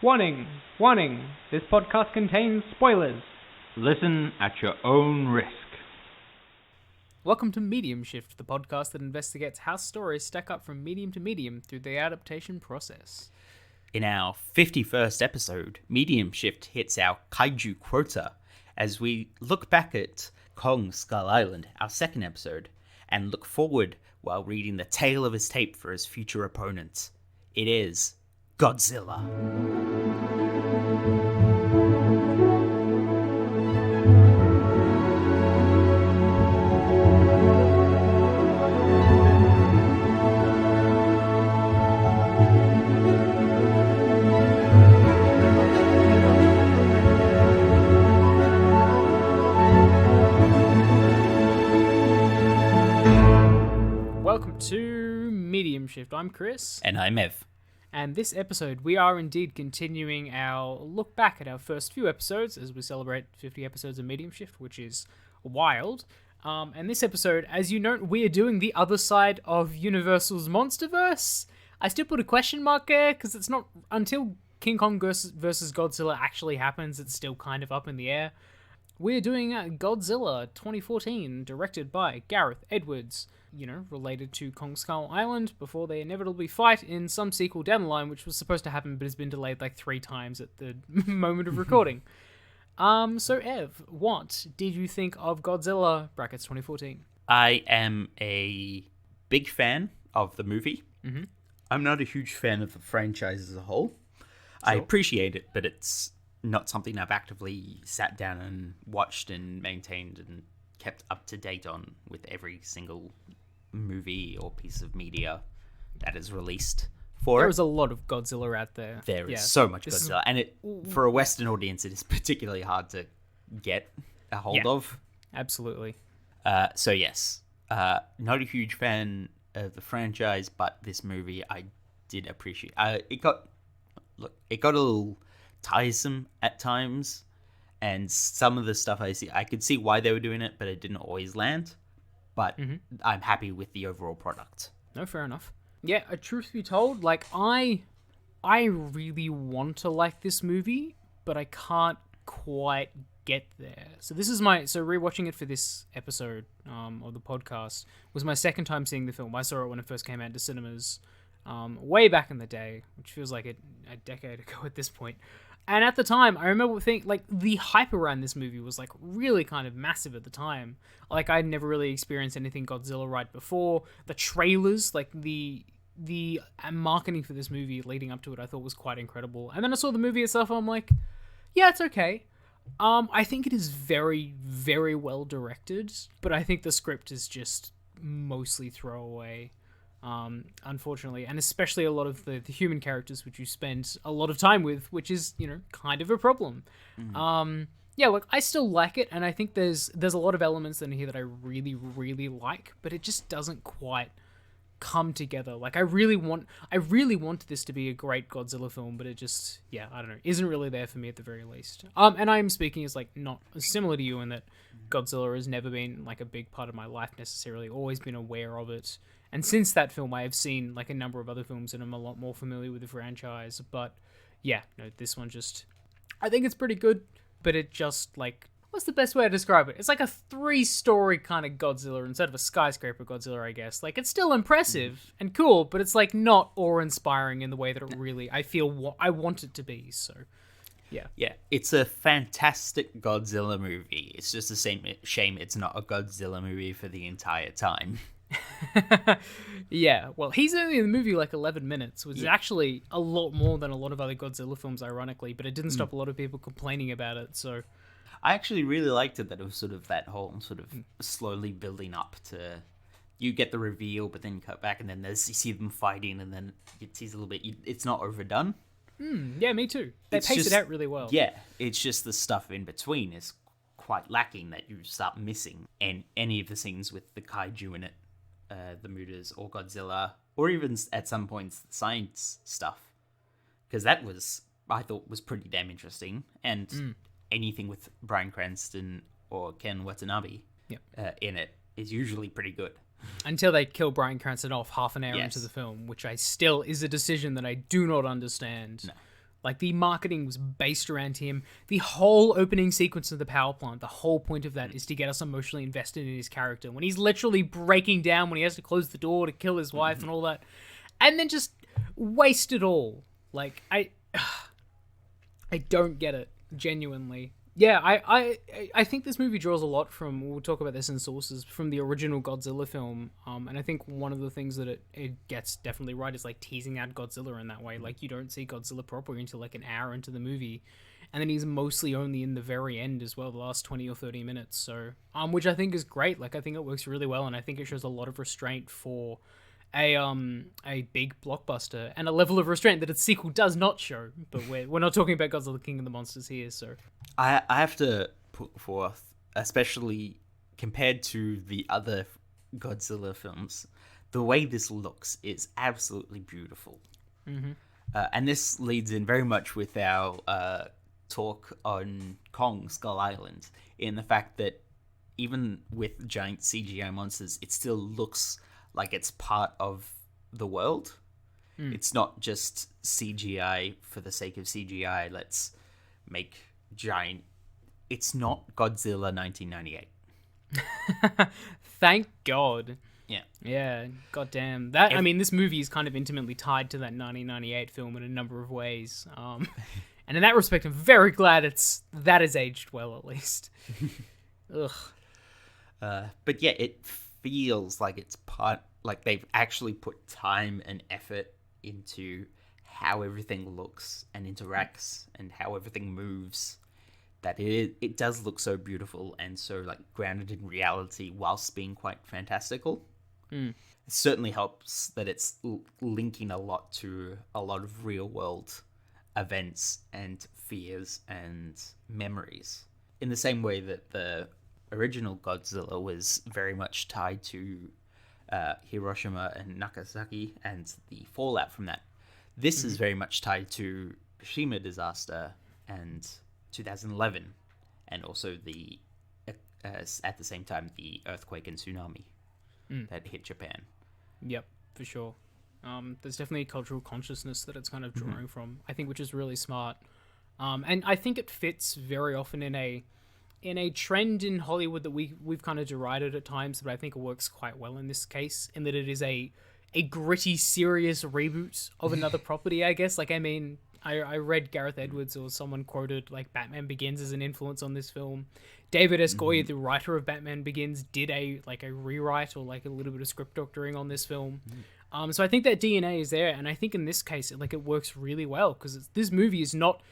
Warning! Warning! This podcast contains spoilers. Listen at your own risk. Welcome to Medium Shift, the podcast that investigates how stories stack up from medium to medium through the adaptation process. In our 51st episode, Medium Shift hits our Kaiju quota as we look back at Kong Skull Island, our second episode, and look forward while reading the tale of his tape for his future opponents. It is Godzilla. Welcome to Medium Shift. I'm Chris. And I'm Ev. And this episode, we are indeed continuing our look back at our first few episodes as we celebrate 50 episodes of Medium Shift, which is wild. And this episode, as you know, we are doing the other side of Universal's Monsterverse. I still put a question mark there because it's not until King Kong versus Godzilla actually happens, it's still kind of up in the air. We're doing Godzilla 2014, directed by Gareth Edwards, related to Kong Skull Island, before they inevitably fight in some sequel down the line, which was supposed to happen but has been delayed like 3 times at the moment of recording. So Ev, what did you think of Godzilla brackets 2014? I am a big fan of the movie. Mm-hmm. I'm not a huge fan of the franchise as a whole. Sure. I appreciate it, but it's not something I've actively sat down and watched and maintained and kept up to date on with every single movie or piece of media that is released for There it. is a lot of Godzilla out there. There is so much Godzilla, and for a Western audience, it is particularly hard to get a hold of. Absolutely. So yes, not a huge fan of the franchise, but this movie I did appreciate. It got a little tiresome at times, and some of the stuff I could see why they were doing it, but it didn't always land. But I'm happy with the overall product. No, fair enough. Yeah, truth be told, I really want to like this movie, but I can't quite get there. So this is rewatching it for this episode of the podcast was my second time seeing the film. I saw it when it first came out to cinemas way back in the day, which feels like a decade ago at this point. And at the time, I remember thinking, the hype around this movie was, really kind of massive at the time. I'd never really experienced anything Godzilla right before. The trailers, the marketing for this movie leading up to it, I thought was quite incredible. And then I saw the movie itself, and I'm like, yeah, it's okay. I think it is very, very well directed, but I think the script is just mostly throwaway. Unfortunately, and especially a lot of the human characters which you spend a lot of time with, which is, kind of a problem. I still like it, and I think there's a lot of elements in here that I really, really like, but it just doesn't quite come together. I really want this to be a great Godzilla film, but it just, I don't know, isn't really there for me at the very least. And I'm speaking as not similar to you in that Godzilla has never been a big part of my life necessarily, always been aware of it. And since that film, I have seen a number of other films and I'm a lot more familiar with the franchise. But this one just, I think it's pretty good, but it just what's the best way to describe it? It's a 3-story kind of Godzilla instead of a skyscraper Godzilla, I guess. It's still impressive and cool, but it's not awe-inspiring in the way that it really, I feel I want it to be. So, yeah. Yeah, it's a fantastic Godzilla movie. It's just a shame it's not a Godzilla movie for the entire time. Yeah, well, he's only in the movie 11 minutes, which is actually a lot more than a lot of other Godzilla films, ironically, but it didn't stop a lot of people complaining about it, so... I actually really liked it, that it was sort of that whole sort of slowly building up to... You get the reveal, but then you cut back, and then you see them fighting, and then it sees a little bit... It's not overdone. Yeah, me too. They pace it out really well. Yeah, it's just the stuff in between is quite lacking that you start missing. And any of the scenes with the kaiju in it, the Mutas or Godzilla, or even at some points the science stuff, because that I thought was pretty damn interesting. And anything with Bryan Cranston or Ken Watanabe in it is usually pretty good. Until they kill Bryan Cranston off half an hour into the film, which is a decision that I do not understand. Like, the marketing was based around him. The whole opening sequence of the power plant, the whole point of that is to get us emotionally invested in his character. When he's literally breaking down, when he has to close the door to kill his wife and all that. And then just waste it all. Like, I don't get it, genuinely. Yeah, I think this movie draws a lot from, we'll talk about this in sources, from the original Godzilla film. And I think one of the things that it gets definitely right is, like, teasing out Godzilla in that way. Like, you don't see Godzilla properly until, like, an hour into the movie. And then he's mostly only in the very end as well, the last 20 or 30 minutes. So, which I think is great. Like, I think it works really well, and I think it shows a lot of restraint for a big blockbuster, and a level of restraint that its sequel does not show. But we're not talking about Godzilla King of the Monsters here, so I have to put forth, especially compared to the other Godzilla films, the way this looks is absolutely beautiful. And this leads in very much with our talk on Kong Skull Island, in the fact that even with giant CGI monsters, it still looks like it's part of the world. It's not just CGI for the sake of CGI. Let's make giant... It's not Godzilla 1998. Thank God. Yeah, goddamn. That, I mean, this movie is kind of intimately tied to that 1998 film in a number of ways. And in that respect, I'm very glad that has aged well, at least. Ugh. But yeah, it feels like it's like they've actually put time and effort into how everything looks and interacts and how everything moves, that it does look so beautiful and so, like, grounded in reality whilst being quite fantastical. It certainly helps that it's linking a lot to a lot of real world events and fears and memories, in the same way that the original Godzilla was very much tied to Hiroshima and Nagasaki and the fallout from that. This is very much tied to Fukushima disaster and 2011, and also the at the same time the earthquake and tsunami that hit Japan. Yep, for sure. There's definitely a cultural consciousness that it's kind of drawing from, I think, which is really smart. And I think it fits very often in a trend in Hollywood that we've kind of derided at times, but I think it works quite well in this case, in that it is a gritty, serious reboot of another property, I guess. Like, I mean, I read Gareth Edwards or someone quoted, like, Batman Begins as an influence on this film. David S. Goyer, the writer of Batman Begins, did a rewrite or, like, a little bit of script doctoring on this film. So I think that DNA is there, and I think in this case, it works really well, because this movie is not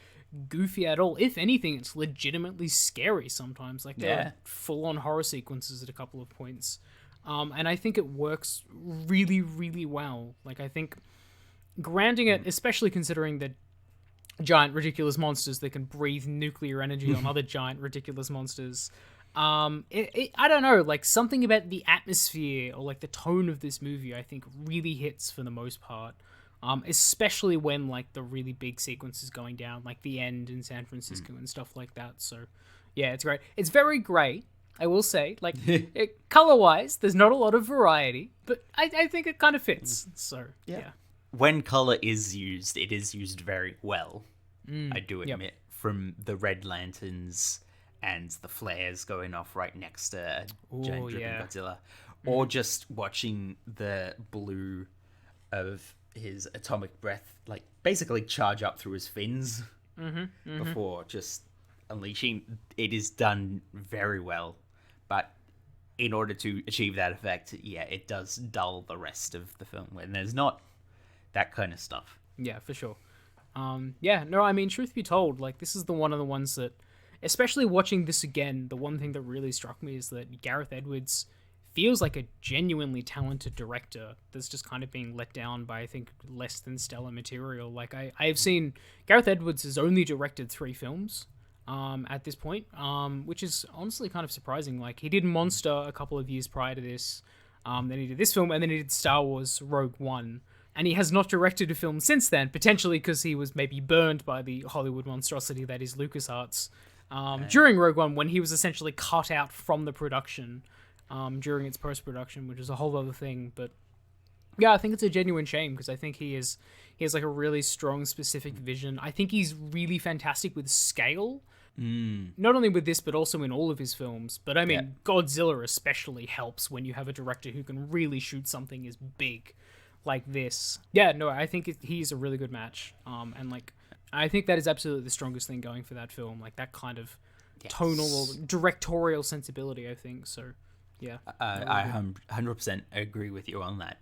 goofy at all. If anything, it's legitimately scary sometimes. Like, there are full-on horror sequences at a couple of points. And I think it works really, really well. Like, I think grounding it, especially considering that giant, ridiculous monsters that can breathe nuclear energy on other giant, ridiculous monsters. I don't know, like, something about the atmosphere or, like, the tone of this movie, I think, really hits for the most part. Especially when, like, the really big sequence is going down, like the end in San Francisco and stuff like that. So, yeah, it's great. It's very grey, I will say. Like, color-wise, there's not a lot of variety, but I think it kind of fits. So, yeah. When color is used, it is used very well. I do admit, from the red lanterns and the flares going off right next to giant dripping Godzilla, or just watching the blue of his atomic breath, like, basically charge up through his fins before just unleashing. It is done very well, but in order to achieve that effect, it does dull the rest of the film when there's not that kind of stuff. Yeah, for sure. I mean, truth be told, like, this is one of the ones that, especially watching this again, the one thing that really struck me is that Gareth Edwards feels like a genuinely talented director that's just kind of being let down by, I think, less than stellar material. Like, I've seen Gareth Edwards has only directed 3 films at this point, which is honestly kind of surprising. Like, he did Monster a couple of years prior to this, then he did this film, and then he did Star Wars Rogue One. And he has not directed a film since then, potentially because he was maybe burned by the Hollywood monstrosity that is LucasArts during Rogue One, when he was essentially cut out from the production during its post-production, which is a whole other thing. But Yeah, I think it's a genuine shame because I think he has like a really strong specific vision. I think he's really fantastic with scale. Not only with this, but also in all of his films. But I mean, Godzilla especially helps when you have a director who can really shoot something as big like this. Yeah, no, I think he's a really good match. And like, I think that is absolutely the strongest thing going for that film. Like that kind of tonal or directorial sensibility, I think. So, yeah. I 100% agree with you on that.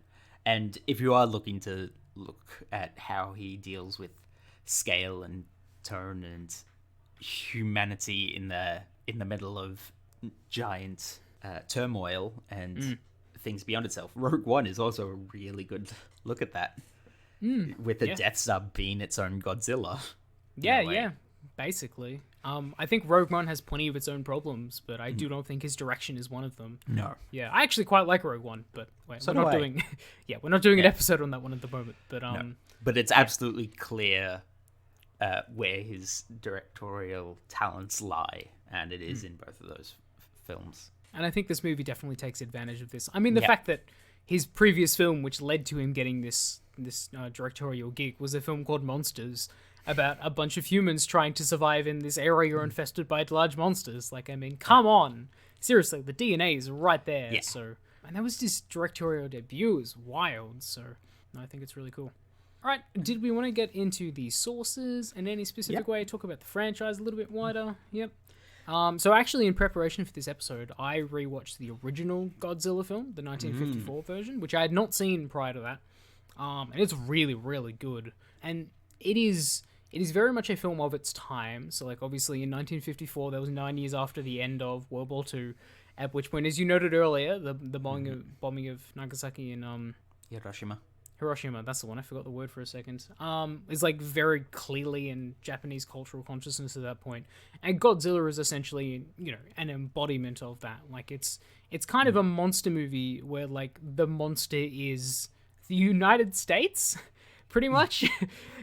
And if you are looking to look at how he deals with scale and tone and humanity in the middle of giant turmoil and things beyond itself, Rogue One is also a really good look at that. With the Death Star being its own Godzilla. Yeah, basically. I think Rogue One has plenty of its own problems, but I do not think his direction is one of them. No. Yeah, I actually quite like Rogue One, but wait, So we're not do I. doing we're not doing an episode on that one at the moment. But No. But it's absolutely clear where his directorial talents lie, and it is in both of those films. And I think this movie definitely takes advantage of this. I mean, the fact that his previous film, which led to him getting this directorial gig, was a film called Monsters, about a bunch of humans trying to survive in this area infested by large monsters. Like, I mean, come on. Seriously, the DNA is right there. Yeah. So, and that was his directorial debut. Is wild. So, I think it's really cool. All right, did we want to get into the sources in any specific way? Talk about the franchise a little bit wider? Yep. So actually, in preparation for this episode, I rewatched the original Godzilla film, the 1954 version, which I had not seen prior to that. And it's really, really good. And it is very much a film of its time. So, like, obviously, in 1954, that was 9 years after the end of World War II, at which point, as you noted earlier, the bombing of Nagasaki and Hiroshima, that's the one, I forgot the word for a second, is like very clearly in Japanese cultural consciousness at that point. And Godzilla is essentially, an embodiment of that. Like, it's kind of a monster movie where, like, the monster is the United States, pretty much,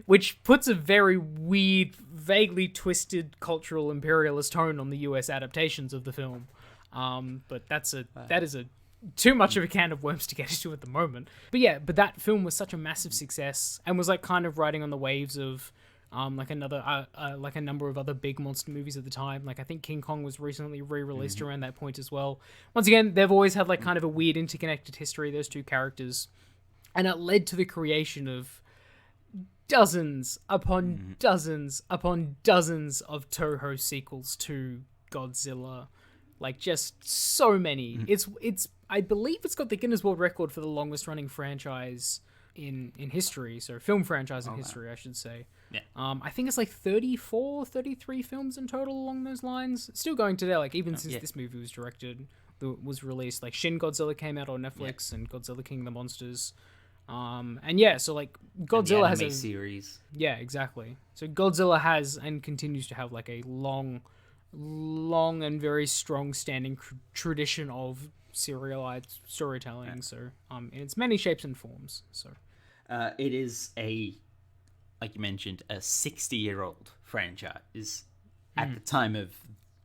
which puts a very weird, vaguely twisted cultural imperialist tone on the US adaptations of the film. But that is too much of a can of worms to get into at the moment. But yeah, that film was such a massive success and was like kind of riding on the waves of like a number of other big monster movies at the time. Like I think King Kong was recently re-released around that point as well. Once again, they've always had like kind of a weird interconnected history, those two characters. And it led to the creation of dozens upon dozens upon dozens of Toho sequels to Godzilla. Like, just so many. It's I believe it's got the Guinness World Record for the longest running franchise in history. So, film franchise in history, I should say. Yeah. I think it's like 34, 33 films in total along those lines. Still going today, like, even since this movie was released. Like, Shin Godzilla came out on Netflix and Godzilla King of the Monsters. And yeah, so, like, Godzilla has a series. Yeah, exactly. So, Godzilla has and continues to have, like, a long and very strong standing tradition of serialized storytelling. So in its many shapes and forms. So it is like you mentioned, a 60-year-old franchise at the time of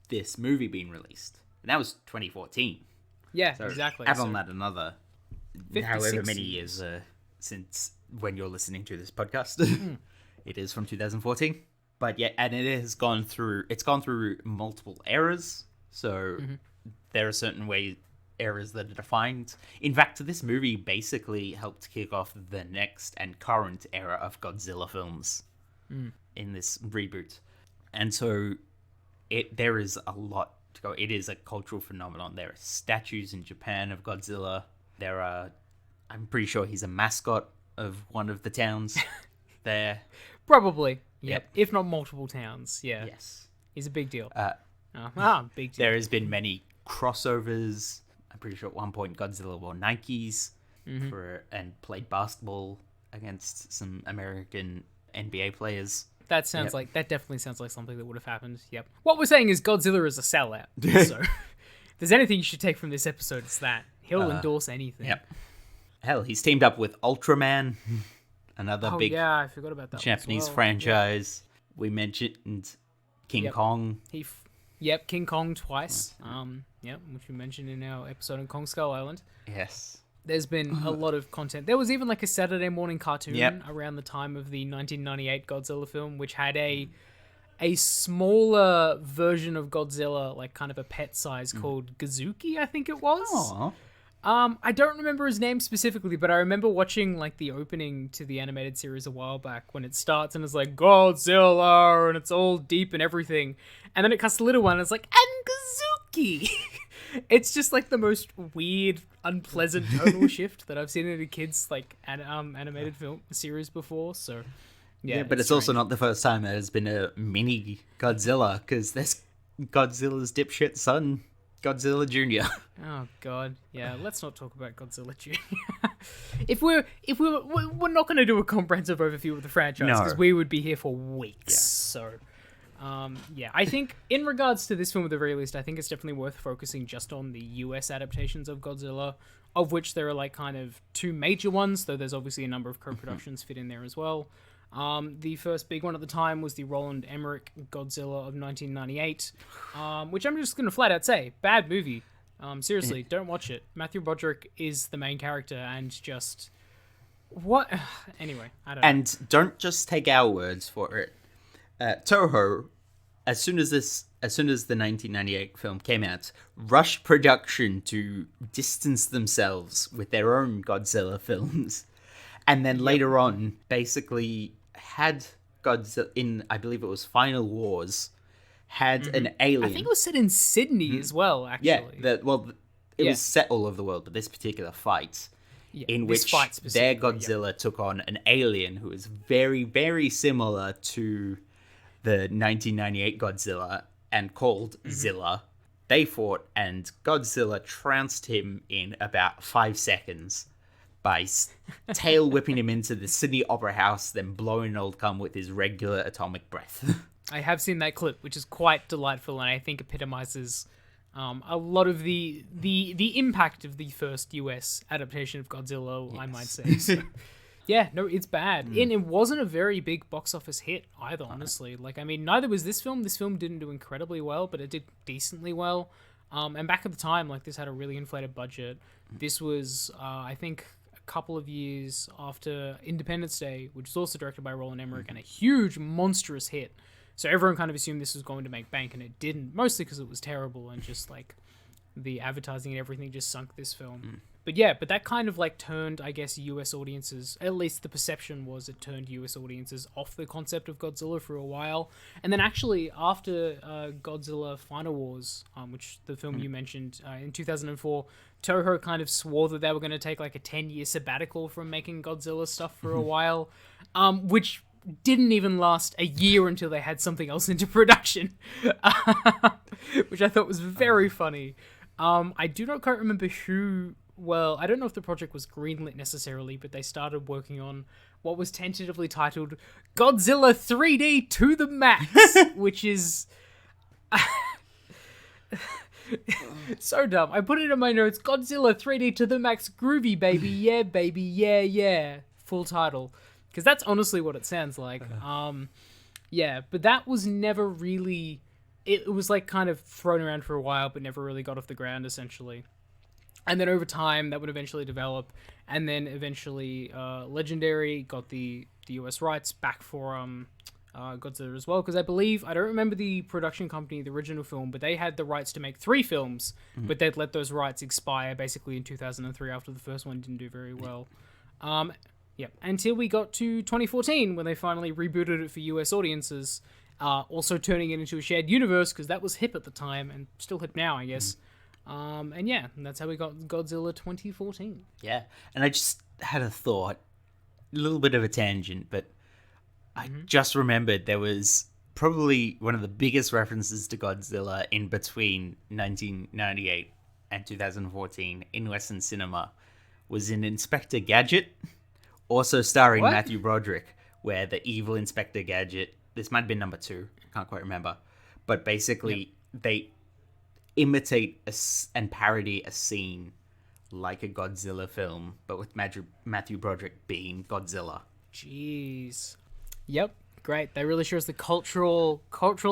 this movie being released, and that was 2014. Yeah, so exactly. Add on that another 50, however many years since when you're listening to this podcast. It is from 2014. But yeah, and it's gone through multiple eras. So there are certain eras that are defined. In fact, this movie basically helped kick off the next and current era of Godzilla films in this reboot. And so there is a lot to go. It is a cultural phenomenon. There are statues in Japan of Godzilla. I'm pretty sure he's a mascot of one of the towns there. Probably. Yep. If not multiple towns. Yeah. Yes. He's a big deal. Big deal. There has been many crossovers. I'm pretty sure at one point Godzilla wore Nikes and played basketball against some American NBA players. That definitely sounds like something that would have happened. Yep. What we're saying is Godzilla is a sellout. So if there's anything you should take from this episode, it's that. He'll endorse anything. Yep. Hell, he's teamed up with Ultraman. Another big I forgot about that Japanese franchise. Yeah. We mentioned King Kong. King Kong twice. Which we mentioned in our episode on Kong Skull Island. Yes. There's been a lot of content. There was even like a Saturday morning cartoon Yep. around the time of the 1998 Godzilla film, which had a smaller version of Godzilla, like kind of a pet size, called Gazuki, I think it was. Aw. I don't remember his name specifically, but I remember watching like the opening to the animated series a while back when it starts and it's like Godzilla and it's all deep and everything, and then it cuts the little one and it's like and Gazuki. It's just like the most weird, unpleasant tonal shift that I've seen in a kid's like animated film series before. So Yeah, but it's also not the first time there has been a mini Godzilla, because there's Godzilla's dipshit son, Godzilla Jr. Oh God, yeah. Let's not talk about Godzilla Jr. if we're not going to do a comprehensive overview of the franchise because we would be here for weeks. So, yeah, I think in regards to this film at the very least, I think it's definitely worth focusing just on the US adaptations of Godzilla, of which there are like kind of two major ones, though there's obviously a number of co-productions fit in there as well. The first big one at the time was the Roland Emmerich Godzilla of 1998, which I'm just going to flat out say, bad movie. Seriously, don't watch it. Matthew Broderick is the main character and just... What? Anyway, I don't know. And don't just take our words for it. Toho, as soon as the 1998 film came out, rushed production to distance themselves with their own Godzilla films. And then later on, basically had Godzilla in, I believe it was Final Wars, had an alien. I think it was set in Sydney as well, actually. Yeah, it was set all over the world, but this particular fight, in which their Godzilla took on an alien who is very, very similar to the 1998 Godzilla and called Zilla. They fought, and Godzilla trounced him in about 5 seconds by tail whipping him into the Sydney Opera House, then blowing old cum with his regular atomic breath. I have seen that clip, which is quite delightful, and I think epitomizes a lot of the impact of the first US adaptation of Godzilla, I might say. So, yeah, no, it's bad. And it wasn't a very big box office hit either, honestly. Like, I mean, neither was this film. This film didn't do incredibly well, but it did decently well. And back at the time, like, this had a really inflated budget. This was, I think, a couple of years after Independence Day, which was also directed by Roland Emmerich, and a huge, monstrous hit. So everyone kind of assumed this was going to make bank, and it didn't, mostly because it was terrible and just, like, the advertising and everything just sunk this film. But yeah, but that kind of, like, turned, I guess, US audiences, at least the perception was it turned US audiences off the concept of Godzilla for a while. And then actually, after Godzilla Final Wars, which the film you mentioned, in 2004, Toho kind of swore that they were going to take, like, a 10-year sabbatical from making Godzilla stuff for a while, which didn't even last a year until they had something else into production, which I thought was very funny. I do not quite remember who... Well, I don't know if the project was greenlit necessarily, but they started working on what was tentatively titled Godzilla 3D to the Max, which is... so dumb. I put it in my notes, Godzilla 3D to the Max, groovy, baby. Yeah, baby. Yeah, yeah. Full title. Because that's honestly what it sounds like. Yeah, but that was never really... It was like kind of thrown around for a while, but never really got off the ground, essentially. And then over time, that would eventually develop. And then eventually, Legendary got the US rights back for Godzilla as well. Because I believe, I don't remember the production company, the original film, but they had the rights to make 3 films. But they'd let those rights expire basically in 2003 after the first one didn't do very well. Yeah, until we got to 2014 when they finally rebooted it for US audiences. Also turning it into a shared universe because that was hip at the time and still hip now, I guess. And yeah, that's how we got Godzilla 2014. Yeah, and I just had a thought, a little bit of a tangent, but I just remembered there was probably one of the biggest references to Godzilla in between 1998 and 2014 in Western cinema was in Inspector Gadget, also starring Matthew Broderick, where the evil Inspector Gadget, this might have been number 2, can't quite remember, but basically they imitate and parody a scene like a Godzilla film, but with Matthew Broderick being Godzilla. Jeez. Yep. Great. That really shows the cultural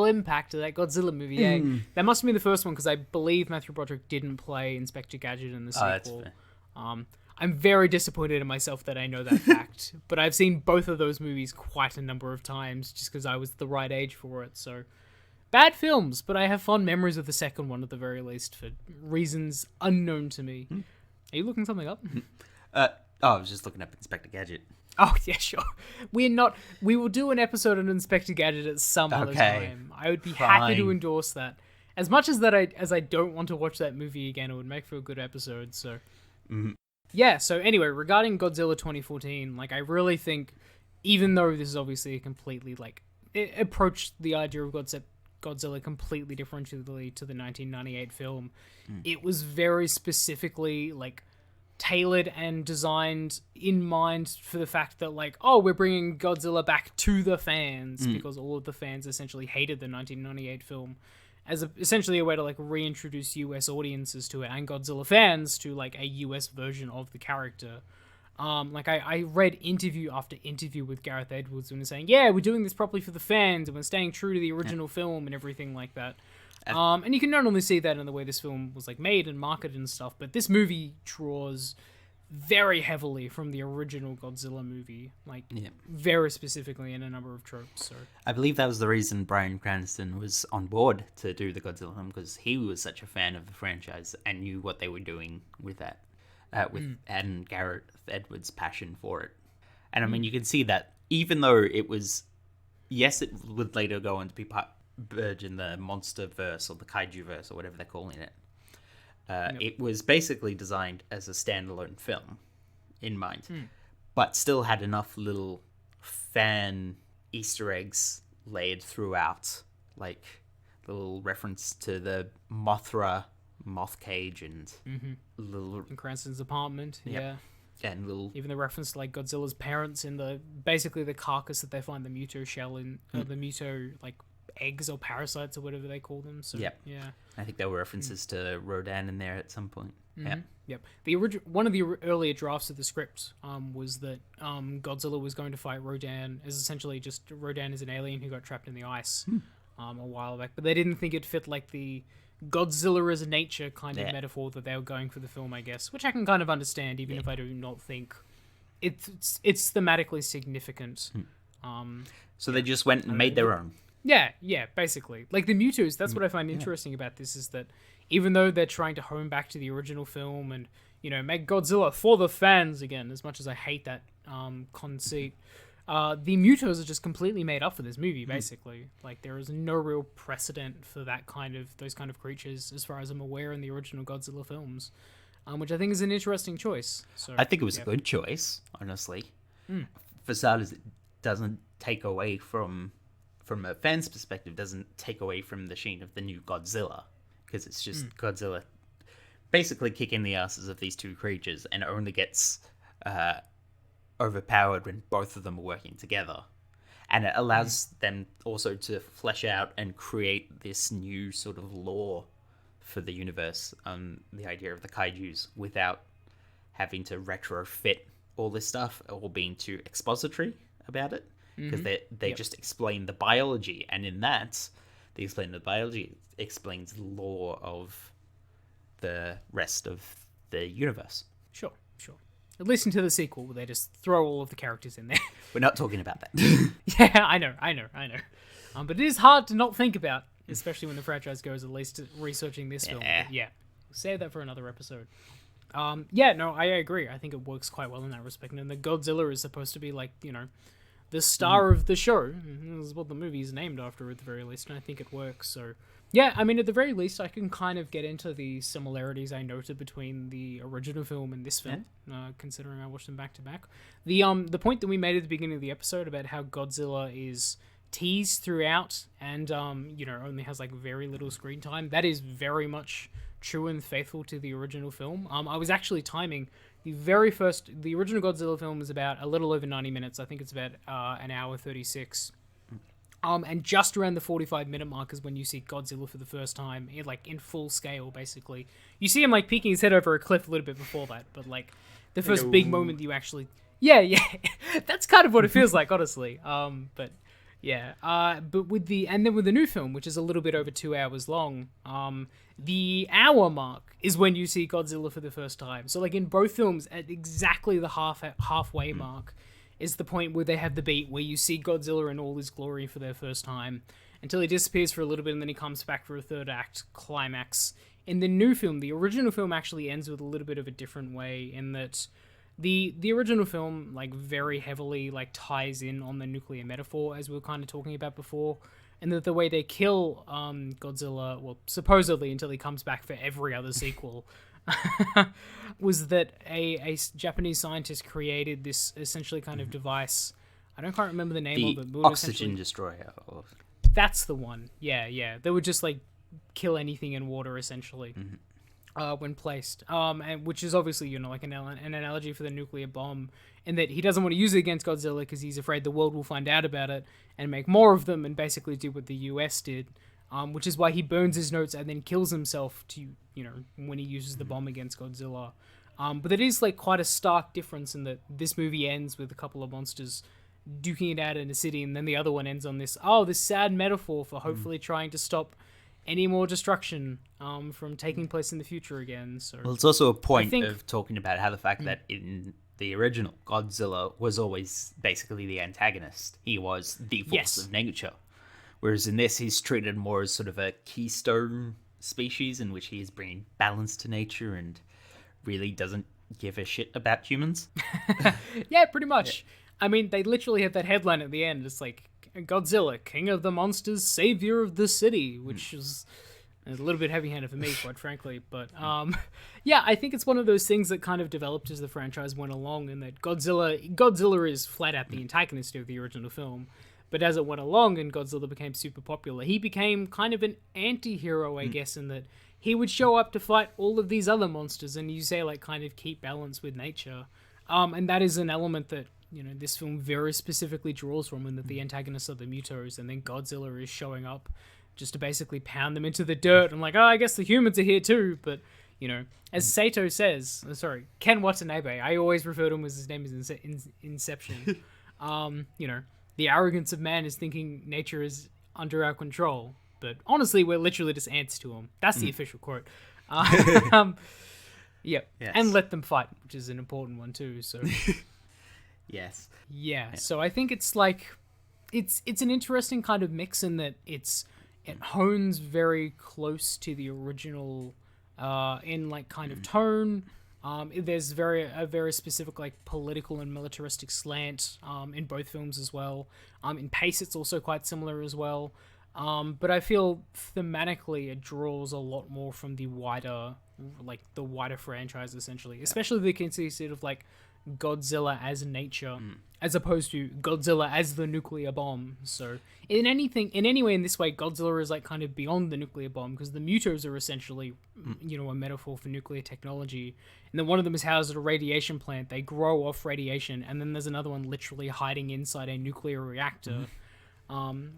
impact of that Godzilla movie. Yeah, that must have been the first one because I believe Matthew Broderick didn't play Inspector Gadget in the sequel. That's fair. I'm very disappointed in myself that I know that fact. But I've seen both of those movies quite a number of times just because I was the right age for it. So, bad films, but I have fond memories of the second one at the very least for reasons unknown to me. Are you looking something up? I was just looking up Inspector Gadget. Oh, yeah, sure. We will do an episode on Inspector Gadget at some other time. I would be happy to endorse that. As much as I don't want to watch that movie again, it would make for a good episode, so... Yeah, so anyway, regarding Godzilla 2014, like, I really think, even though this is obviously a completely, like, it approached the idea of Godzilla completely differently to the 1998 film, it was very specifically, like, tailored and designed in mind for the fact that, like, oh, we're bringing Godzilla back to the fans, because all of the fans essentially hated the 1998 film, as essentially a way to, like, reintroduce US audiences to it and Godzilla fans to, like, a US version of the character. Like, I read interview after interview with Gareth Edwards and saying, yeah, we're doing this properly for the fans and we're staying true to the original film and everything like that. And you can not only see that in the way this film was, like, made and marketed and stuff, but this movie draws very heavily from the original Godzilla movie, like, very specifically in a number of tropes. So I believe that was the reason Bryan Cranston was on board to do the Godzilla film, because he was such a fan of the franchise and knew what they were doing with that, and Gareth Edwards' passion for it. And I mean, you can see that even though it was, yes, it would later go on to be merged in the monster verse or the kaiju verse or whatever they're calling it. It was basically designed as a standalone film in mind, but still had enough little fan Easter eggs laid throughout, like little reference to the Mothra moth cage and little in Cranston's apartment, and little even the reference to, like, Godzilla's parents in the basically the carcass that they find the Muto shell in, the Muto, like, eggs or parasites or whatever they call them. So yeah, I think there were references to Rodan in there at some point. Yep. The one of the earlier drafts of the script was that Godzilla was going to fight Rodan as essentially just Rodan is an alien who got trapped in the ice a while back, but they didn't think it fit, like, the Godzilla as a nature kind of metaphor that they were going for the film, I guess, which I can kind of understand, even if I do not think it's thematically significant. So they just went and made their own. Yeah, basically. Like, the Mutos, that's what I find interesting about this, is that even though they're trying to hone back to the original film and, you know, make Godzilla for the fans again, as much as I hate that conceit, the Mutos are just completely made up for this movie, basically. Like, there is no real precedent for those kind of creatures, as far as I'm aware, in the original Godzilla films, which I think is an interesting choice. So I think it was a good choice, honestly. For starters, it doesn't take away from a fan's perspective, doesn't take away from the sheen of the new Godzilla, because it's just Godzilla basically kicking the asses of these two creatures, and it only gets overpowered when both of them are working together. And it allows them also to flesh out and create this new sort of lore for the universe, the idea of the kaijus, without having to retrofit all this stuff or being too expository about it. Because they just explain the biology, and in that, they explain the biology explains the lore of the rest of the universe. Sure. At least into the sequel, where they just throw all of the characters in there. We're not talking about that. Yeah, I know. But it is hard to not think about, especially when the franchise goes at least to researching this film. But yeah, we'll save that for another episode. I agree. I think it works quite well in that respect. And the Godzilla is supposed to be, like, you know, the star of the show. This is what the movie is named after, at the very least, and I think it works. So, yeah, I mean, at the very least, I can kind of get into the similarities I noted between the original film and this film, considering I watched them back to back. The point that we made at the beginning of the episode about how Godzilla is teased throughout and, only has, like, very little screen time, that is very much true and faithful to the original film. I was actually timing... The original Godzilla film is about a little over 90 minutes. I think it's about an hour 36. And just around the 45-minute mark is when you see Godzilla for the first time, in full scale, basically. You see him, like, peeking his head over a cliff a little bit before that, but, like, the first big moment you actually... Yeah, that's kind of what it feels like, honestly. But Yeah. But with the new film, which is a little bit over 2 hours long, the hour mark is when you see Godzilla for the first time. So like in both films, at exactly the halfway mark is the point where they have the beat where you see Godzilla in all his glory for their first time, until he disappears for a little bit and then he comes back for a third act climax. In the new film, the original film actually ends with a little bit of a different way, in that the original film like very heavily like ties in on the nuclear metaphor, as we were kind of talking about before, and that the way they kill Godzilla, well, supposedly until he comes back for every other sequel, was that a Japanese scientist created this essentially kind of device. I don't quite remember the name The of it. But oxygen destroyer. that's the one. Yeah, yeah. They would just like kill anything in water essentially. When placed, and which is obviously, you know, like an analogy for the nuclear bomb, in that he doesn't want to use it against Godzilla because he's afraid the world will find out about it and make more of them, and basically do what the US did, which is why he burns his notes and then kills himself to, you know, when he uses the bomb against Godzilla. But it is like quite a stark difference in that this movie ends with a couple of monsters duking it out in a city, and then the other one ends on this sad metaphor for hopefully trying to stop any more destruction from taking place in the future again. So, well, it's also a point of talking about how the fact that in the original, Godzilla was always basically the antagonist. He was the force of nature. Whereas in this, he's treated more as sort of a keystone species in which he is bringing balance to nature and really doesn't give a shit about humans. Yeah, pretty much. Yeah. I mean, they literally have that headline at the end. It's like, Godzilla, king of the monsters, savior of the city, which is a little bit heavy-handed for me, quite frankly. But yeah, I think it's one of those things that kind of developed as the franchise went along, and that Godzilla is flat out the antagonist of the original film. But as it went along and Godzilla became super popular, he became kind of an anti-hero, I guess, in that he would show up to fight all of these other monsters, and you say, like, kind of keep balance with nature. And that is an element that, you know, this film very specifically draws from, in that the antagonists are the Mutos, and then Godzilla is showing up just to basically pound them into the dirt. And like, I guess the humans are here too. But, you know, as Sato says, Ken Watanabe, I always refer to him as his name is Inception. You know, the arrogance of man is thinking nature is under our control. But honestly, we're literally just ants to him. That's the official quote. Yep. Yes. And let them fight, which is an important one too. So... Yes. Yeah, so I think it's like it's an interesting kind of mix, in that it hones very close to the original in like kind of tone. There's a very specific like political and militaristic slant in both films as well. In pace, it's also quite similar as well. But I feel thematically it draws a lot more from the wider franchise, essentially, especially the conceit of like Godzilla as nature, as opposed to Godzilla as the nuclear bomb. So in any way in this way, Godzilla is like kind of beyond the nuclear bomb, because the Mutos are essentially, you know, a metaphor for nuclear technology. And then one of them is housed at a radiation plant. They grow off radiation, and then there's another one literally hiding inside a nuclear reactor.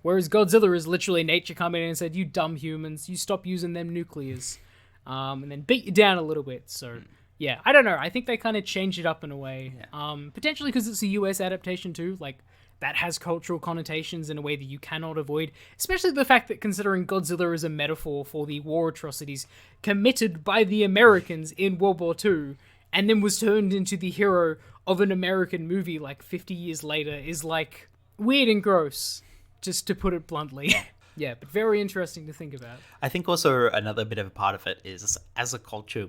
Whereas Godzilla is literally nature coming in and said, "You dumb humans, you stop using them nuclears," and then beat you down a little bit. So. Yeah, I don't know. I think they kind of changed it up in a way. Yeah. Potentially because it's a US adaptation too. Like, that has cultural connotations in a way that you cannot avoid. Especially the fact that, considering Godzilla is a metaphor for the war atrocities committed by the Americans in World War II, and then was turned into the hero of an American movie like 50 years later, is like weird and gross, just to put it bluntly. Yeah, but very interesting to think about. I think also another bit of a part of it is, as a culture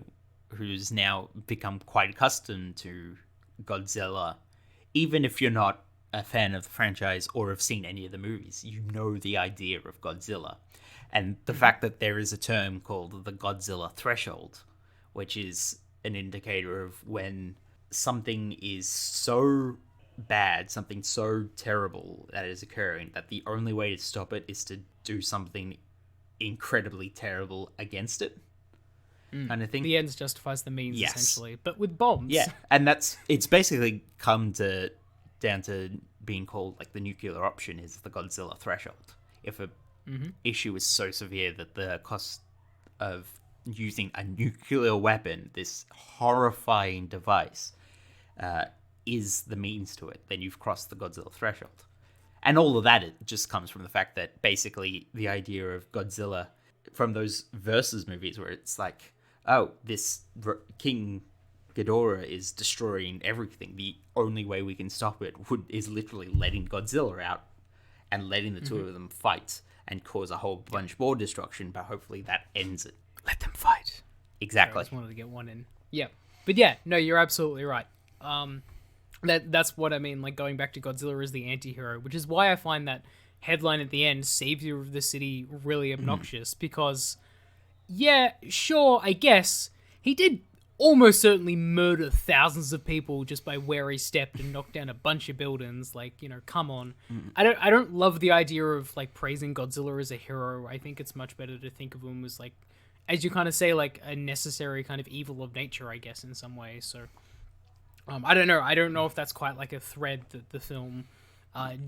who's now become quite accustomed to Godzilla, even if you're not a fan of the franchise or have seen any of the movies, you know the idea of Godzilla. And the fact that there is a term called the Godzilla threshold, which is an indicator of when something is so bad, something so terrible that is occurring, that the only way to stop it is to do something incredibly terrible against it. Kind of thing. The ends justifies the means, essentially, but with bombs. Yeah, and it's basically come down to being called like the nuclear option is the Godzilla threshold. If a issue is so severe that the cost of using a nuclear weapon, this horrifying device, is the means to it, then you've crossed the Godzilla threshold. And all of that, it just comes from the fact that basically the idea of Godzilla from those Versus movies where it's like, oh, this King Ghidorah is destroying everything. The only way we can stop it is literally letting Godzilla out and letting the two of them fight and cause a whole bunch more destruction, but hopefully that ends it. Let them fight. Exactly. I just wanted to get one in. Yeah. But yeah, no, you're absolutely right. That's what I mean, like going back to Godzilla as the anti-hero, which is why I find that headline at the end, Saviour of the City, really obnoxious, because, yeah, sure, I guess, he did almost certainly murder thousands of people just by where he stepped and knocked down a bunch of buildings, like, you know, come on. I don't love the idea of, like, praising Godzilla as a hero. I think it's much better to think of him as, like, as you kind of say, like, a necessary kind of evil of nature, I guess, in some ways, so... I don't know. I don't know if that's quite like a thread that the film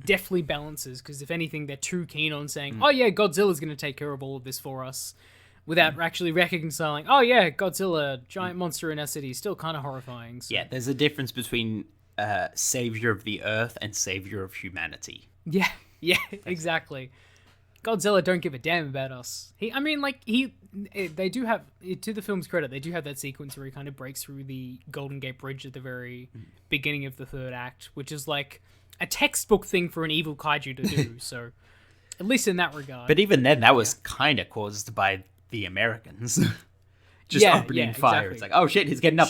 deftly balances, because if anything, they're too keen on saying, oh yeah, Godzilla's going to take care of all of this for us, without actually reconciling, oh yeah, Godzilla, giant monster in our city, still kind of horrifying. So. Yeah, there's a difference between savior of the earth and savior of humanity. Yeah, exactly. Godzilla don't give a damn about us. They do have, to the film's credit, they do have that sequence where he kind of breaks through the Golden Gate Bridge at the very beginning of the third act, which is like a textbook thing for an evil kaiju to do, so at least in that regard. But even then, that was kind of caused by the Americans. Just opening fire. Exactly. It's like, oh shit, he's getting up.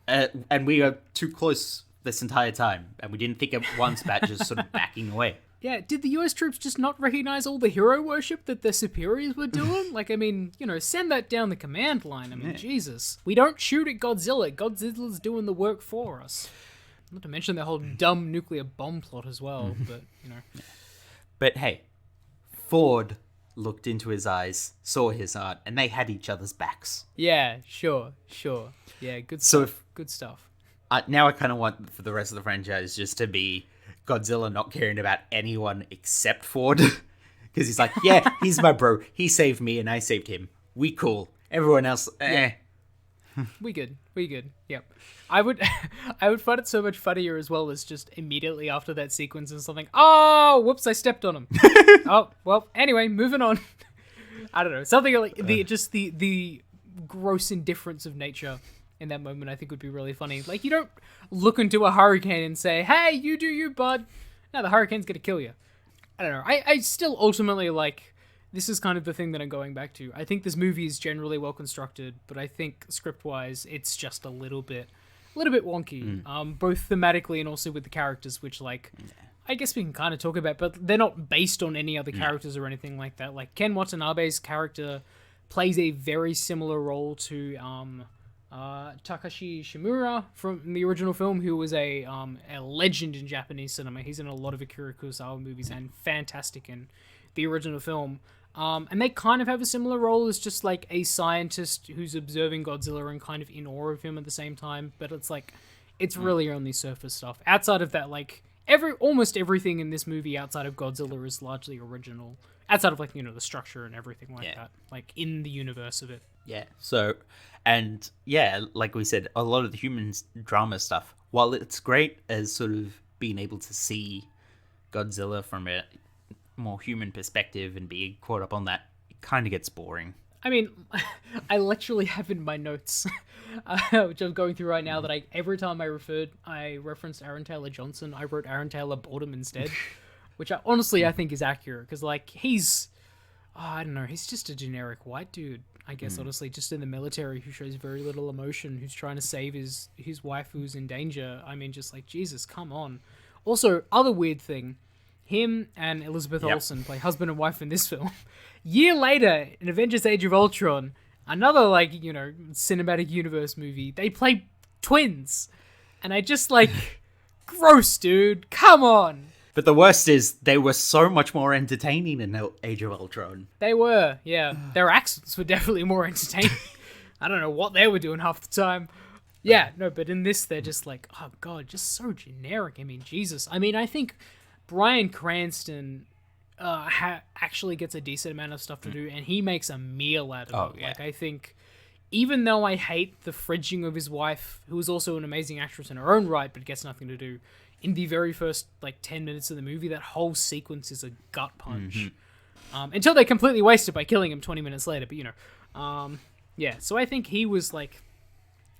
And we are too close this entire time, and we didn't think it once about just sort of backing away. Yeah, did the US troops just not recognize all the hero worship that their superiors were doing? Like, I mean, you know, send that down the command line. I mean, Jesus. We don't shoot at Godzilla. Godzilla's doing the work for us. Not to mention the whole dumb nuclear bomb plot as well, but, you know. But hey, Ford looked into his eyes, saw his heart, and they had each other's backs. Yeah, sure. Yeah, good stuff. Good stuff. Now I kind of want for the rest of the franchise just to be Godzilla not caring about anyone except Ford. Because he's like, yeah, he's my bro. He saved me and I saved him. We cool. Everyone else, eh. We good. Yep. I would find it so much funnier as well as just immediately after that sequence and something. Oh, whoops! I stepped on him. Oh well. Anyway, moving on. I don't know, something like the gross indifference of nature in that moment. I think would be really funny. Like, you don't look into a hurricane and say, "Hey, you do you, bud." No, the hurricane's gonna kill you. I don't know. I still ultimately like. This is kind of the thing that I'm going back to. I think this movie is generally well constructed, but I think script-wise, it's just a little bit wonky. Both thematically and also with the characters, which, like, I guess we can kind of talk about, but they're not based on any other characters or anything like that. Like, Ken Watanabe's character plays a very similar role to Takashi Shimura from the original film, who was a legend in Japanese cinema. He's in a lot of Akira Kurosawa movies and fantastic in the original film. And they kind of have a similar role as just like a scientist who's observing Godzilla and kind of in awe of him at the same time. But it's like, it's really only surface stuff. Outside of that, like almost everything in this movie outside of Godzilla is largely original. Outside of like, you know, the structure and everything like that, like in the universe of it. Yeah. So, and yeah, like we said, a lot of the human drama stuff, while it's great as sort of being able to see Godzilla from a more human perspective and being caught up on that, it kind of gets boring. I mean, I literally have in my notes, which I'm going through right now, that every time I referenced Aaron Taylor Johnson, I wrote Aaron Taylor-Boredom instead, which I think is accurate, because like he's just a generic white dude, I guess, honestly, just in the military, who shows very little emotion, who's trying to save his wife who's in danger. I mean, just like, Jesus, come on. Also, other weird thing, him and Elizabeth Olsen play husband and wife in this film. Year later, in Avengers Age of Ultron, another, like, you know, cinematic universe movie, they play twins. And I just, like, gross, dude. Come on. But the worst is, they were so much more entertaining in Age of Ultron. They were, yeah. Their accents were definitely more entertaining. I don't know what they were doing half the time. Yeah, no, but in this, they're just like, oh, God, just so generic. I mean, Jesus. I mean, I think Bryan Cranston actually gets a decent amount of stuff to do, and he makes a meal out of it. Like, I think, even though I hate the fridging of his wife, who is also an amazing actress in her own right, but gets nothing to do, in the very first like 10 minutes of the movie, that whole sequence is a gut punch. Until they completely waste it by killing him 20 minutes later. But yeah. So I think he was like,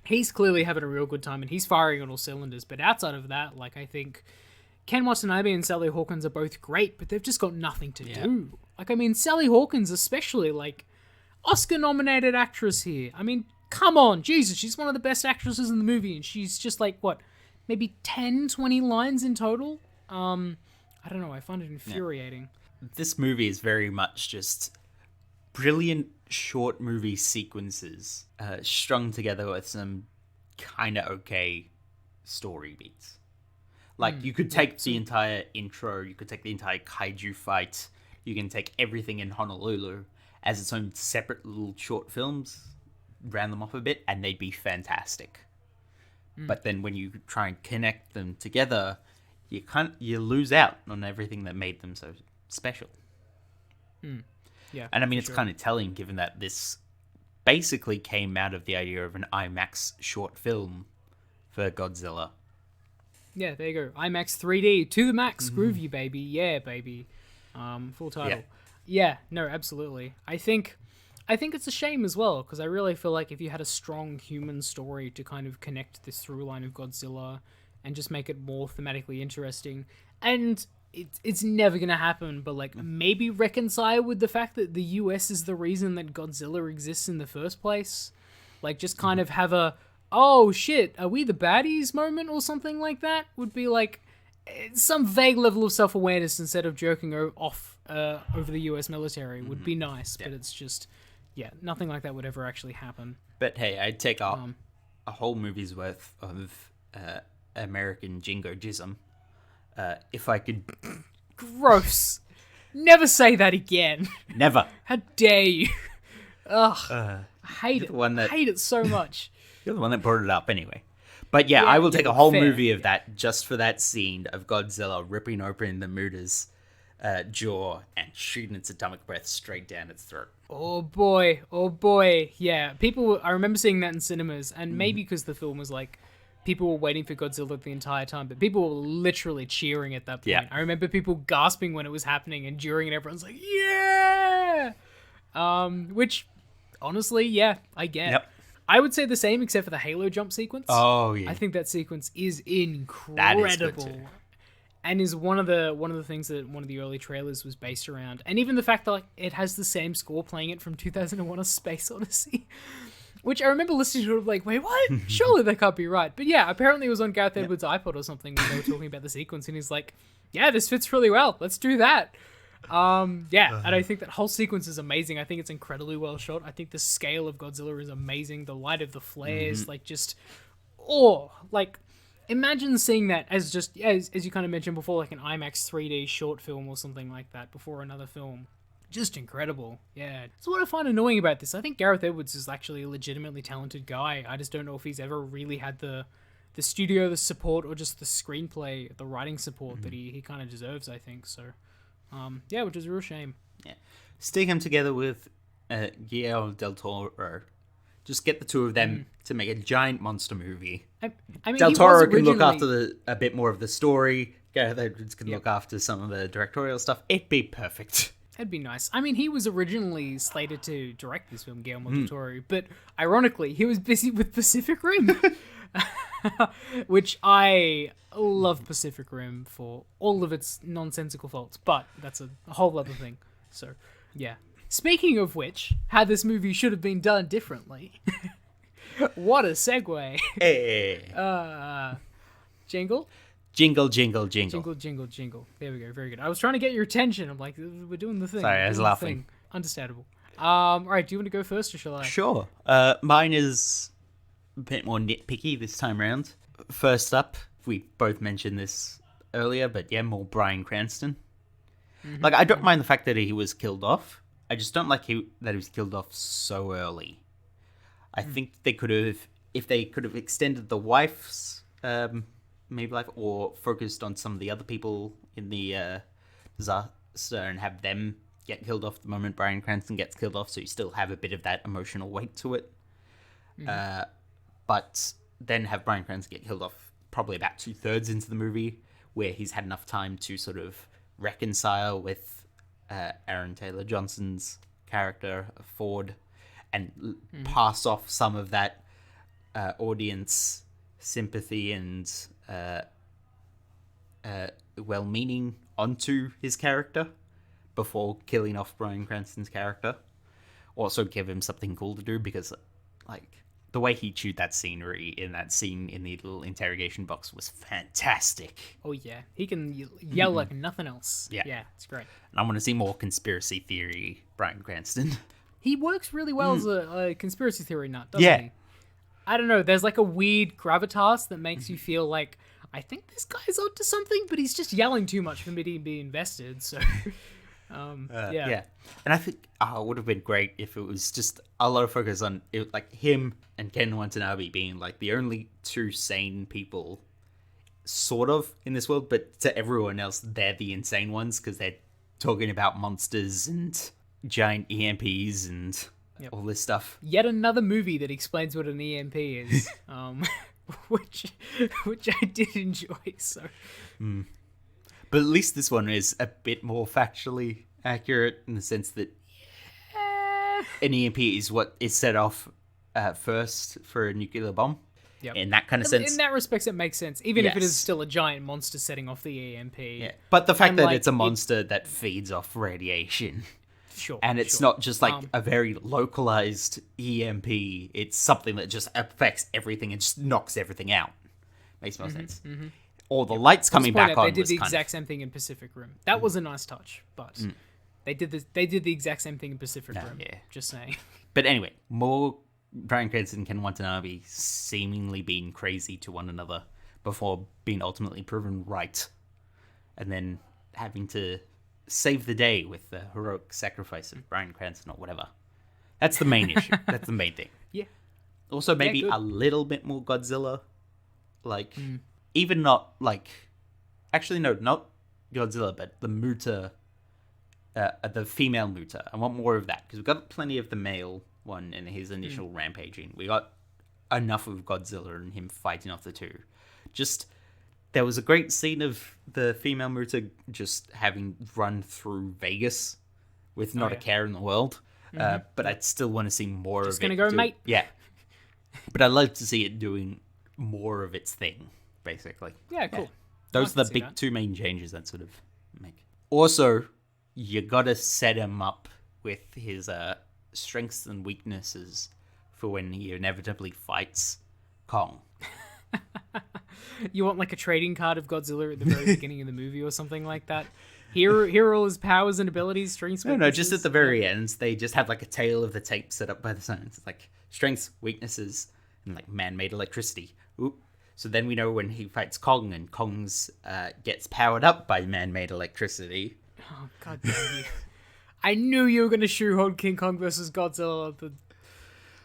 he's clearly having a real good time and he's firing on all cylinders. But outside of that, like I think Ken Watanabe and Sally Hawkins are both great, but they've just got nothing to do. Like, I mean, Sally Hawkins especially, like, Oscar-nominated actress here. I mean, come on, Jesus, she's one of the best actresses in the movie, and she's just like, what, maybe 10, 20 lines in total? I don't know, I find it infuriating. This movie is very much just brilliant short movie sequences strung together with some kind of okay story beats. Like, you could take the entire intro, you could take the entire kaiju fight, you can take everything in Honolulu as its own separate little short films, round them off a bit, and they'd be fantastic. But then when you try and connect them together, you lose out on everything that made them so special. Yeah, and I mean, it's kind of telling, given that this basically came out of the idea of an IMAX short film for Godzilla. Yeah, there you go. IMAX 3D to the max, groovy baby, yeah, baby. Full title. Yeah, no, absolutely. I think it's a shame as well, because I really feel like if you had a strong human story to kind of connect this through line of Godzilla and just make it more thematically interesting, and it's never gonna happen, but like maybe reconcile with the fact that the US is the reason that Godzilla exists in the first place. Like, just kind of have a, oh shit, are we the baddies moment or something like that? Would be like some vague level of self-awareness instead of joking off over the US military would be nice, but it's just, nothing like that would ever actually happen. But hey, I'd take a whole movie's worth of American jingoism if I could. Gross. Never say that again. Never. How dare you? Ugh. I hate it. I hate it so much. You're the one that brought it up anyway. But yeah, I will take a whole movie of that just for that scene of Godzilla ripping open the Muda's jaw and shooting its atomic breath straight down its throat. Oh boy. Yeah, I remember seeing that in cinemas, and maybe because the film was like, people were waiting for Godzilla the entire time, but people were literally cheering at that point. Yeah. I remember people gasping when it was happening and during it, everyone's like, yeah! Which, honestly, yeah, I get. Yep. I would say the same, except for the Halo jump sequence. Oh yeah, I think that sequence is incredible, that is good too. And is one of the things that one of the early trailers was based around. And even the fact that like, it has the same score playing it from 2001: A Space Odyssey, which I remember listening to it like, wait, what? Surely that can't be right. But yeah, apparently it was on Gareth Edwards' iPod or something when they were talking about the sequence, and he's like, yeah, this fits really well. Let's do that. And I think that whole sequence is amazing. I think it's incredibly well shot. I think the scale of Godzilla is amazing. The light of the flares, like just, imagine seeing that as just, as you kind of mentioned before, like an IMAX 3D short film or something like that before another film. Just incredible. Yeah. So what I find annoying about this, I think Gareth Edwards is actually a legitimately talented guy. I just don't know if he's ever really had the studio, the support, or just the screenplay, the writing support that he kind of deserves, I think. So, which is a real shame. Yeah. Stick him together with Guillermo del Toro. Just get the two of them to make a giant monster movie. I mean, Del Toro can look after a bit more of the story. Gareth Edwards can look after some of the directorial stuff. It'd be perfect. That'd be nice. I mean, he was originally slated to direct this film, Guillermo del Toro, but ironically, he was busy with Pacific Rim. Which I love Pacific Rim for all of its nonsensical faults, but that's a whole other thing. So, yeah. Speaking of which, how this movie should have been done differently. What a segue. Hey. Jingle? Jingle, jingle, jingle. Jingle, jingle, jingle. There we go. Very good. I was trying to get your attention. I'm like, we're doing the thing. Sorry, I was laughing. Understandable. All right, do you want to go first or shall I? Sure. Mine is a bit more nitpicky this time around. First up, we both mentioned this earlier, but yeah, more Bryan Cranston. Like, I don't mind the fact that he was killed off. I just don't like that he was killed off so early. I think they could have, if they could have extended the wife's maybe life, or focused on some of the other people in the disaster and have them get killed off the moment Bryan Cranston gets killed off, so you still have a bit of that emotional weight to it. But then have Bryan Cranston get killed off probably about 2/3 into the movie, where he's had enough time to sort of reconcile with Aaron Taylor Johnson's character, Ford, and pass off some of that audience sympathy and well-meaning onto his character before killing off Bryan Cranston's character. Also give him something cool to do, because like the way he chewed that scenery in that scene in the little interrogation box was fantastic. Oh yeah, he can yell like nothing else. Yeah, it's great. And I want to see more conspiracy theory Bryan Cranston. He works really well as a conspiracy theory nut, doesn't he? I don't know, there's like a weird gravitas that makes you feel like, I think this guy's onto something, but he's just yelling too much for me to be invested, so... yeah. And I think it would have been great if it was just a lot of focus on it, like him and Ken Watanabe being like the only two sane people sort of in this world, but to everyone else they're the insane ones because they're talking about monsters and giant EMPs and all this stuff. Yet another movie that explains what an EMP is, which I did enjoy. So, but at least this one is a bit more factually accurate in the sense that an EMP is what is set off first for a nuclear bomb. Yep. In that kind of sense. In that respect, it makes sense, even if it is still a giant monster setting off the EMP. Yeah. But the fact that it's a monster that feeds off radiation. Sure. And it's not just like a very localized EMP. It's something that just affects everything and just knocks everything out. Makes more sense. Mm-hmm. Or the lights coming back on. They did the exact same thing in Pacific Rim. That was a nice touch, but they did the exact same thing in Pacific Rim. Yeah. Just saying. But anyway, more Bryan Cranston and Ken Watanabe seemingly being crazy to one another before being ultimately proven right, and then having to save the day with the heroic sacrifice of Bryan Cranston or whatever. That's the main issue. That's the main thing. Yeah. Also, maybe a little bit more Godzilla. Like, even not like... Actually, no, not Godzilla, but the Muta, the female Muta. I want more of that, because we've got plenty of the male one in his initial rampaging. We got enough of Godzilla and him fighting off the two. Just... There was a great scene of the female Muta just having run through Vegas with not a care in the world. But I'd still want to see more of it. Just gonna go, mate. Yeah. But I'd love to see it doing more of its thing, basically. Yeah, cool. Yeah. Those are the two main changes that sort of make. Also, you gotta set him up with his strengths and weaknesses for when he inevitably fights Kong. You want like a trading card of Godzilla at the very beginning of the movie or something like that? Here are all his powers and abilities, strengths, weaknesses. No, just at the very end, they just have like a tail of the tape set up by the signs. It's like strengths, weaknesses, and like man-made electricity. Oop. So then we know when he fights Kong, and Kong's gets powered up by man-made electricity. Oh, God damn you. I knew you were going to shoehorn King Kong versus Godzilla.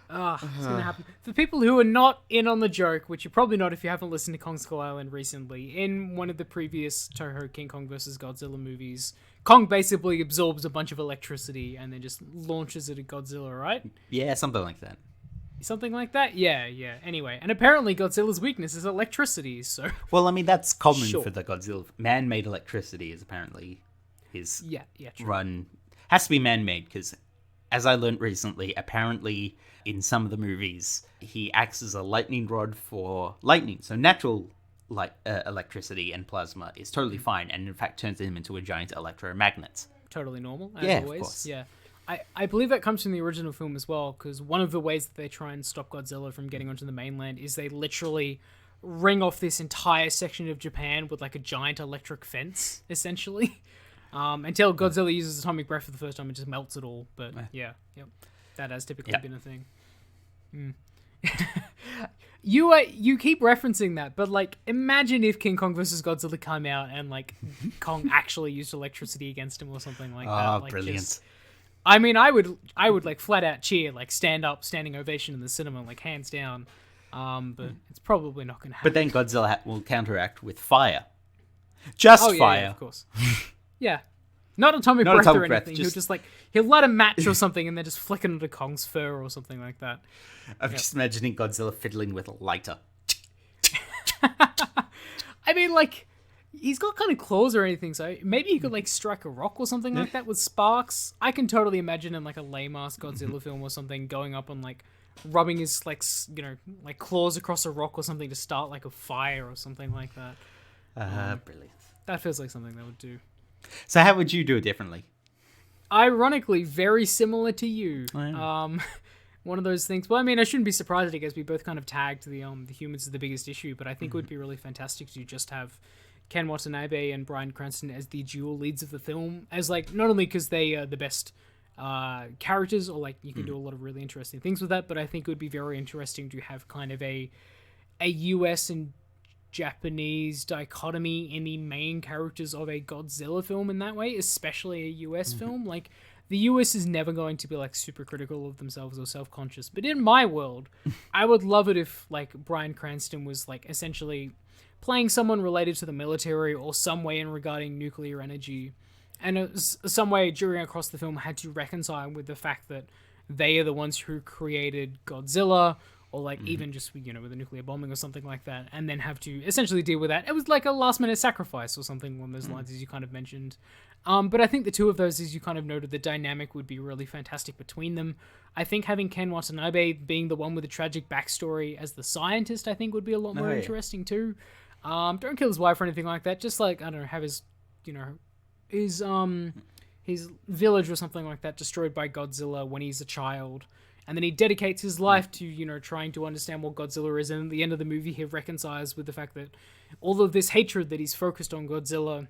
It's going to happen. For people who are not in on the joke, which you're probably not if you haven't listened to Kong Skull Island recently, in one of the previous Toho King Kong vs. Godzilla movies, Kong basically absorbs a bunch of electricity and then just launches it at Godzilla, right? Yeah, something like that. Something like that? Yeah. Anyway, and apparently Godzilla's weakness is electricity, so... Well, I mean, that's common for the Godzilla. Man-made electricity is apparently his true. run. Has to be man-made, because as I learned recently, apparently in some of the movies, he acts as a lightning rod for lightning. So natural electricity and plasma is totally fine, and in fact turns him into a giant electromagnet. Totally normal, as always. Of course. Yeah. I believe that comes from the original film as well, because one of the ways that they try and stop Godzilla from getting onto the mainland is they literally ring off this entire section of Japan with like a giant electric fence, essentially. Until Godzilla uses atomic breath for the first time and just melts it all. But that has typically been a thing. You keep referencing that, but like, imagine if King Kong vs. Godzilla come out and like Kong actually used electricity against him or something like that. Like, brilliant! I mean, I would like flat out cheer, like standing ovation in the cinema, like hands down. But it's probably not going to happen. But then Godzilla will counteract with fire. Just fire. Yeah, of course. Yeah. Not atomic breath or anything. He'll light a match or something and then just flick it into Kong's fur or something like that. I'm just imagining Godzilla fiddling with a lighter. I mean, like, He's got kind of claws or anything, so maybe he could like strike a rock or something like that with sparks. I can totally imagine in like a lame ass Godzilla film or something going up and like rubbing his like like claws across a rock or something to start like a fire or something like that. Brilliant. That feels like something they would do. So how would you do it differently? Ironically, very similar to you. Oh, yeah. One of those things. Well, I mean, I shouldn't be surprised. I guess we both kind of tagged the humans as the biggest issue, but I think it would be really fantastic to just have Ken Watanabe and Bryan Cranston as the dual leads of the film, as like not only because they are the best characters, or like you can do a lot of really interesting things with that, but I think it would be very interesting to have kind of a US and Japanese dichotomy in the main characters of a Godzilla film in that way, especially a US film. Like, the US is never going to be like super critical of themselves or self-conscious, but in my world, I would love it if like Bryan Cranston was like essentially playing someone related to the military or some way in regarding nuclear energy, and some way during across the film had to reconcile with the fact that they are the ones who created Godzilla, or like even just with a nuclear bombing or something like that, and then have to essentially deal with that. It was like a last minute sacrifice or something along those lines, as you kind of mentioned. But I think the two of those, as you kind of noted, the dynamic would be really fantastic between them. I think having Ken Watanabe being the one with the tragic backstory as the scientist, I think would be a lot more interesting too. Don't kill his wife or anything like that. Just like, I don't know, have his, his village or something like that destroyed by Godzilla when he's a child. And then he dedicates his life to, trying to understand what Godzilla is. And at the end of the movie, he reconciles with the fact that all of this hatred that he's focused on Godzilla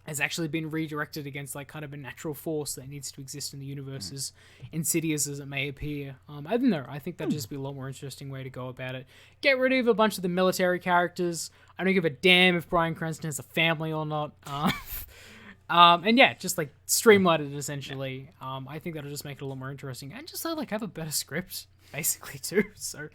has actually been redirected against like kind of a natural force that needs to exist in the universe, as insidious as it may appear. I don't know. I think that'd just be a lot more interesting way to go about it. Get rid of a bunch of the military characters. I don't give a damn if Bryan Cranston has a family or not. And yeah, just like streamline it essentially. I think that'll just make it a lot more interesting, and just like have a better script basically too. So,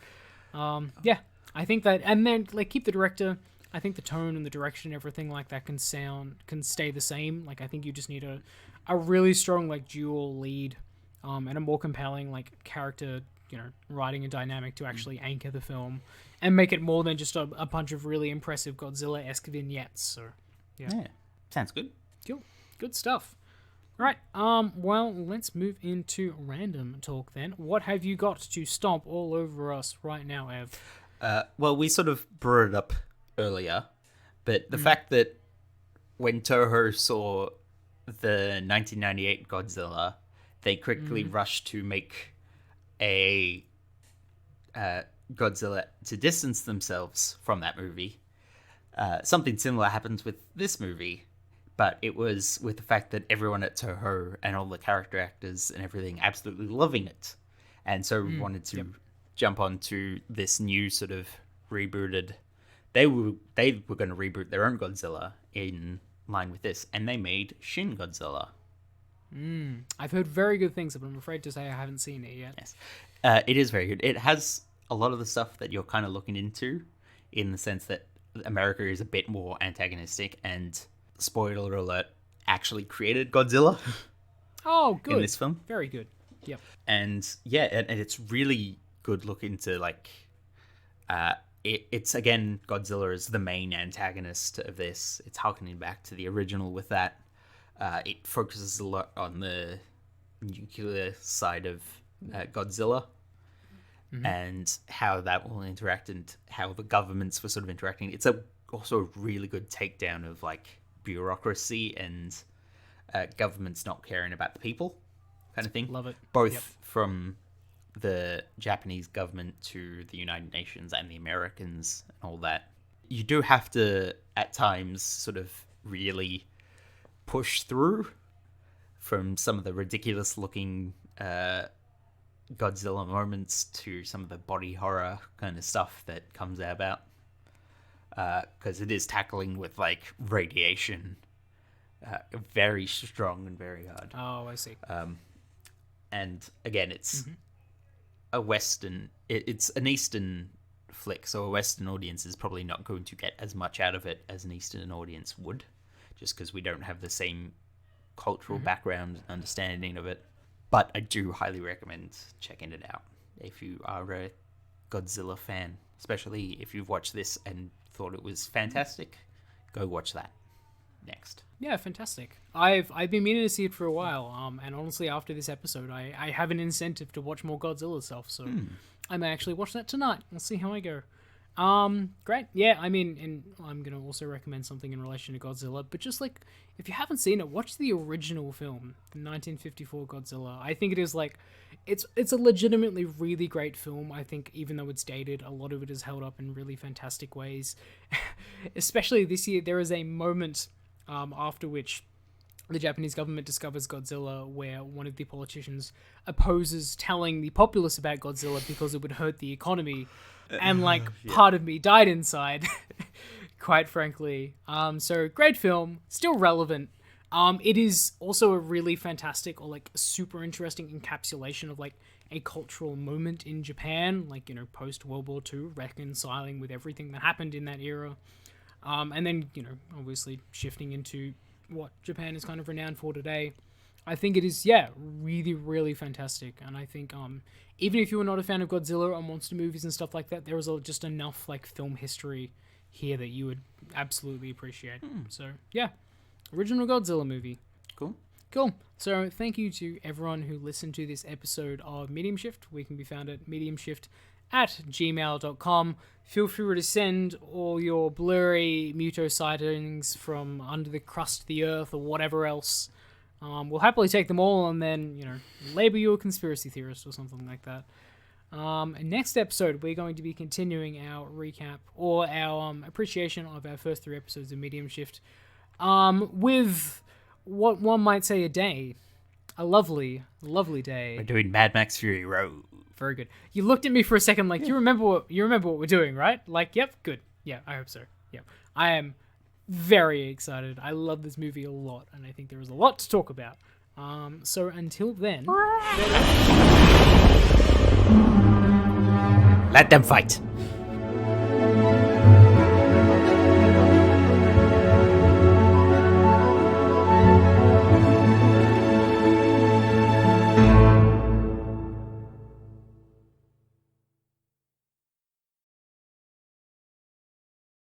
yeah, I think that, and then like keep the director. I think the tone and the direction and everything like that can stay the same. Like I think you just need a really strong like dual lead, and a more compelling like character, writing and dynamic to actually anchor the film and make it more than just a bunch of really impressive Godzilla-esque vignettes. So, Yeah, sounds good. Cool. Good stuff. Right. Well, let's move into random talk then. What have you got to stomp all over us right now, Ev? Well, we sort of brought it up earlier, but the fact that when Toho saw the 1998 Godzilla, they quickly rushed to make a Godzilla to distance themselves from that movie. Something similar happens with this movie, but it was with the fact that everyone at Toho and all the character actors and everything absolutely loving it. And so we wanted to jump onto this new sort of rebooted... They were going to reboot their own Godzilla in line with this, and they made Shin Godzilla. I've heard very good things, but I'm afraid to say I haven't seen it yet. Yes. It is very good. It has a lot of the stuff that you're kind of looking into, in the sense that America is a bit more antagonistic, and spoiler alert, actually created Godzilla. Oh, good. In this film. Very good. Yep. And yeah, and it's really good look into like... It's again, Godzilla is the main antagonist of this. It's harkening back to the original with that. It focuses a lot on the nuclear side of Godzilla, and how that will interact and how the governments were sort of interacting. It's also a really good takedown of like bureaucracy and governments not caring about the people kind of thing. Love it. Both from the Japanese government to the United Nations and the Americans and all that. You do have to, at times, sort of really push through from some of the ridiculous-looking Godzilla moments to some of the body horror kind of stuff that comes about. Because it is tackling with, like, radiation very strong and very hard. Oh, I see. And, again, it's... a Western... It's an Eastern flick, so a Western audience is probably not going to get as much out of it as an Eastern audience would, just because we don't have the same cultural background and understanding of it. But I do highly recommend checking it out if you are a Godzilla fan, especially if you've watched this and thought it was fantastic. go watch that next. Yeah, fantastic. I've been meaning to see it for a while. And honestly, after this episode, I have an incentive to watch more Godzilla stuff. So I may actually watch that tonight. We'll see how I go. Great. Yeah, I mean, and I'm gonna also recommend something in relation to Godzilla. But just like, if you haven't seen it, watch the original film, the 1954 Godzilla. I think it is like, it's a legitimately really great film. I think even though it's dated, a lot of it is held up in really fantastic ways. Especially this year, there is a moment after which the Japanese government discovers Godzilla, where one of the politicians opposes telling the populace about Godzilla because it would hurt the economy, and like part of me died inside, quite frankly. So great film, still relevant. It is also a really fantastic or like super interesting encapsulation of like a cultural moment in Japan, like, you know, post World War II, reconciling with everything that happened in that era. And then, you know, obviously shifting into what Japan is kind of renowned for today. I think it is, yeah, really, really fantastic. And I think even if you were not a fan of Godzilla or monster movies and stuff like that, there is just enough like film history here that you would absolutely appreciate. So, yeah, original Godzilla movie. Cool. So thank you to everyone who listened to this episode of Medium Shift. We can be found at mediumshift@gmail.com. Feel free to send all your blurry Muto sightings from under the crust of the earth or whatever else. We'll happily take them all and then, you know, label you a conspiracy theorist or something like that. Next episode, we're going to be continuing our recap or our appreciation of our first 3 episodes of Medium Shift with what one might say a day. A lovely, lovely day. We're doing Mad Max Fury Road. Very good. You looked at me for a second like, you remember what we're doing, right? Like, yep, good. Yeah, I hope so. Yep. I am very excited. I love this movie a lot, and I think there is a lot to talk about. So until then... Let them fight.